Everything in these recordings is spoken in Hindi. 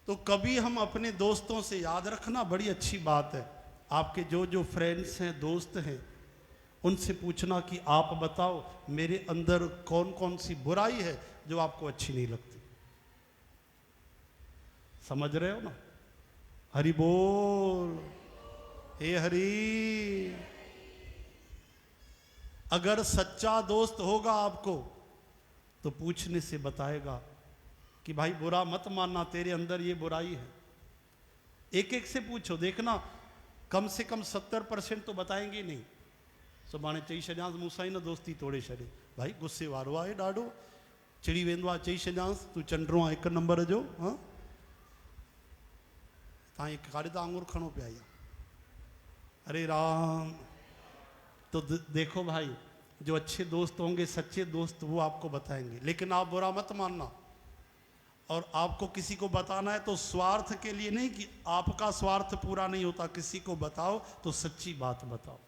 तो कभी हम अपने दोस्तों से, याद रखना बड़ी अच्छी बात है, आपके जो जो फ्रेंड्स हैं, दोस्त हैं, उनसे पूछना कि आप बताओ मेरे अंदर कौन कौन सी बुराई है जो आपको अच्छी नहीं लगती। समझ रहे हो ना? हरि बोल, हे हरि। अगर सच्चा दोस्त होगा आपको तो पूछने से बताएगा कि भाई बुरा मत मानना, तेरे अंदर ये बुराई है। एक एक से पूछो, देखना कम से कम 70% तो बताएंगे नहीं। सुभाणे चई छॾियांसि मूंसां ई न दोस्ती तोड़े छॾे, भाई गुस्से वारो आहे ॾाढो, चिड़ी वेंदो आहे, चई छॾियांसि तूं चंडरो आहे 1 नंबर जो। हाँ तव्हां काॾे था आंगुर खणो पिया या? अरे राम। तो देखो भाई, जो अच्छे दोस्त होंगे, सच्चे दोस्त, वो आपको बताएंगे, लेकिन आप बुरा मत मानना। और आपको किसी को बताना है तो स्वार्थ के लिए नहीं, कि आपका स्वार्थ पूरा नहीं होता, किसी को बताओ तो सच्ची बात बताओ।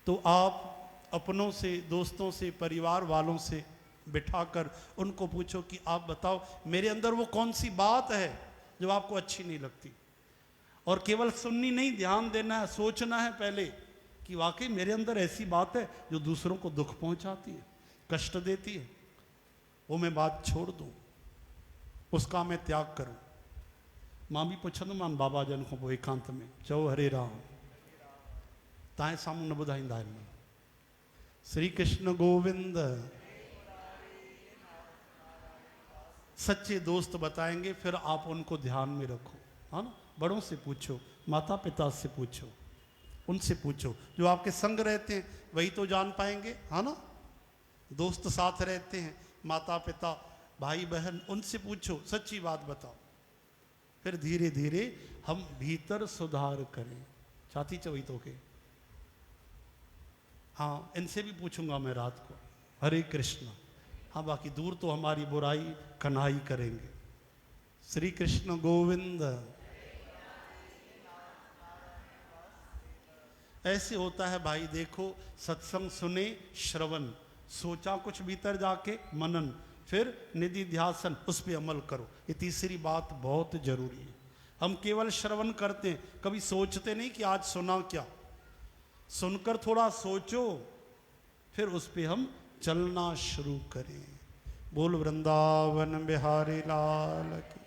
तो आप अपनों से, दोस्तों से, परिवार वालों से बिठाकर उनको पूछो कि आप बताओ मेरे अंदर वो कौन सी बात है जो आपको अच्छी नहीं लगती। और केवल सुननी नहीं, ध्यान देना है, सोचना है पहले कि वाकई मेरे अंदर ऐसी बात है जो दूसरों को दुख पहुंचाती है, कष्ट देती है, वो मैं बात छोड़ दूं, उसका मैं त्याग करूं। मां भी पुछंदोमान बाबा जन को पोइ एकांत में, चओ हरे राम, तव्हांजे साम्हूं न ॿुधाईंदा आहिनि। श्री कृष्ण गोविंद। सच्चे दोस्त बताएंगे, फिर आप उनको ध्यान में रखो, है ना? बड़ों से पूछो, माता पिता से पूछो, उनसे पूछो, जो आपके संग रहते हैं वही तो जान पाएंगे, है ना? दोस्त साथ रहते हैं, माता पिता, भाई बहन, उनसे पूछो, सच्ची बात बताओ। फिर धीरे धीरे हम भीतर सुधार करें। छाती चवई तो के, हाँ इनसे भी पूछूंगा मैं रात को। हरे कृष्ण। हाँ बाकी दूर तो हमारी बुराई कन्हाई करेंगे। श्री कृष्ण गोविंद। ऐसे होता है भाई, देखो सत्संग सुने, श्रवण, सोचा कुछ भीतर जाके, मनन, फिर निधि ध्यासन, उस पर अमल करो। ये तीसरी बात बहुत जरूरी है। हम केवल श्रवण करते हैं, कभी सोचते नहीं कि आज सुना क्या। सुनकर थोड़ा सोचो, फिर उस पर हम चलना शुरू करें। बोल वृंदावन बिहारी लाल की।